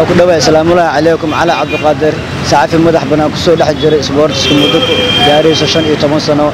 كل السلام عليكم على عبد القادر صحفي مدح بنا كسو دخ جيري سبورتس مuddo gaarayso 15 sano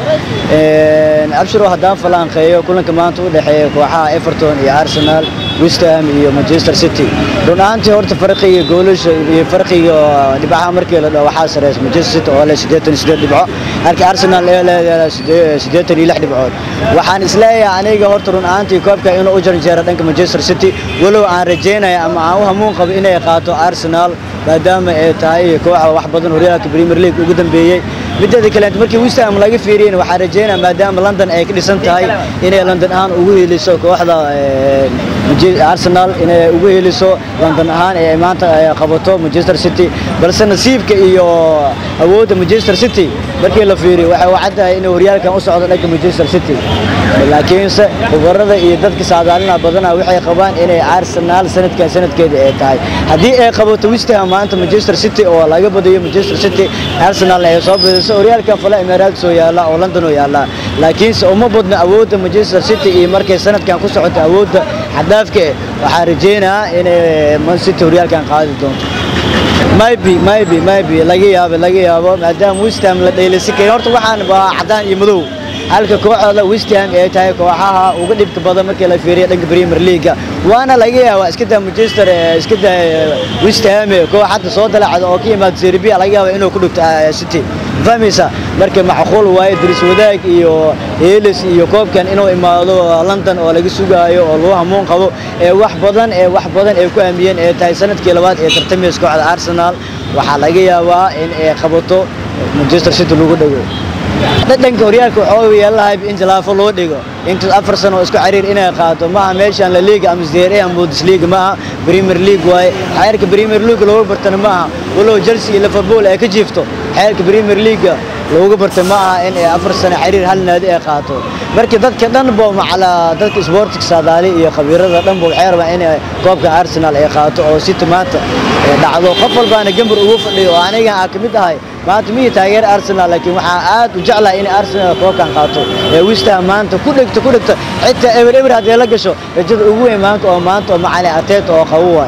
abshir hadaan falanqeeyo kulanka maanta u dhaxeeyo kooxaha Everton iyo Arsenal West Ham iyo Manchester City runtii horta farqiga goolasha iyo farqiga dhibaca markii la dhaw waxa sareeyay Manchester City oo leh 88 dhibco halka Arsenal ay leedahay 86 dhibcood waxaan isleeyahay aniga horta runtii koobka inuu u janjeero dhanka Manchester City walow aan rajeynayo ama aan u hamuun qabo inay qaato Arsenal maadaama ay tahay koox wax badan horyaalka Premier League ugu dambeeyay midda kale markii West Ham laga fiiriyay waxa rajeynayaa maadaama London ay ka dhisan tahay inay London ahaan ugu heliso kooxda Arsenal inay ugu heliso London ahaan ay maanta qabato Manchester City balse nasiibka iyo awoodda Manchester City markii la fiiriyo waxa wacdahay inuu horyaalkan u socdo dhanka Manchester City laakiin khubarada iyo dadka saadaalina badanaa waxay qabaan inay Arsenal sanadkeeda ay tahay hadii ay qabato West Ham maanta Manchester City oo laga badiyo Manchester City Arsenal ay soo badiso horyaalka fala Emirates soo yaala oo London oo yaala laakiin uma badna awoodda Manchester City iyo markay sanadkan ku socoto awoodda xadaafka waxa rajeynaa inay Man City horyaalkan qaadi doonto maybe laga yaabo maadaama West Ham la dheelisay horta waxaan baa cadaan iyo madow halka kooxda West Ham ay tahay kooxaha ugu dhibka badan markii la fiiriyo dhanka Premier League waana laga yaabaa iska daa Manchester iska daa West Ham kooxda soo dalacda oo ka yimaad Serbia laga yaabaa inuu ku dhigto City famisa markii macquul waay diris wadaag iyo Elis iyo koobkan inuu imaado London oo laga sugaayo oo loo hamuun qabo wax badan ay ku aamiyeen ee tahay sanadkii labaad ee tartamayska kooxda Arsenal waxa laga yaabaa in ay qabato Manchester City lagu dhago dadka horyaalka oo yeelahay in jalaafo loo dhigo inta 4 sano isku xiriir inay qaato ma meeshan la liiga ama Serie A ama Bundesliga ma Premier League way xeerka Premier League loo bartan ma walo Chelsea iyo Liverpool ay ka jiifto xeerka Premier League looga bartan ma in 4 sano xiriir hal naadi ay qaato markii dadka dhan boo macala dadka sportiga saadaali iyo khabiirada dhan boo xeer waa in koobka Arsenal ay qaato oo City maanta dhacdo qof walbaana gambar ugu fadhiyo aniga aan kamid ahay maanta miyay taageer Arsenal laakiin waxa aad u jeclaa in Arsenal koobkan qaato West Ham maanta ku dhigto xitaa ever hadii la gasho rajada ugu weyn maanta oo macali Arteta oo qawo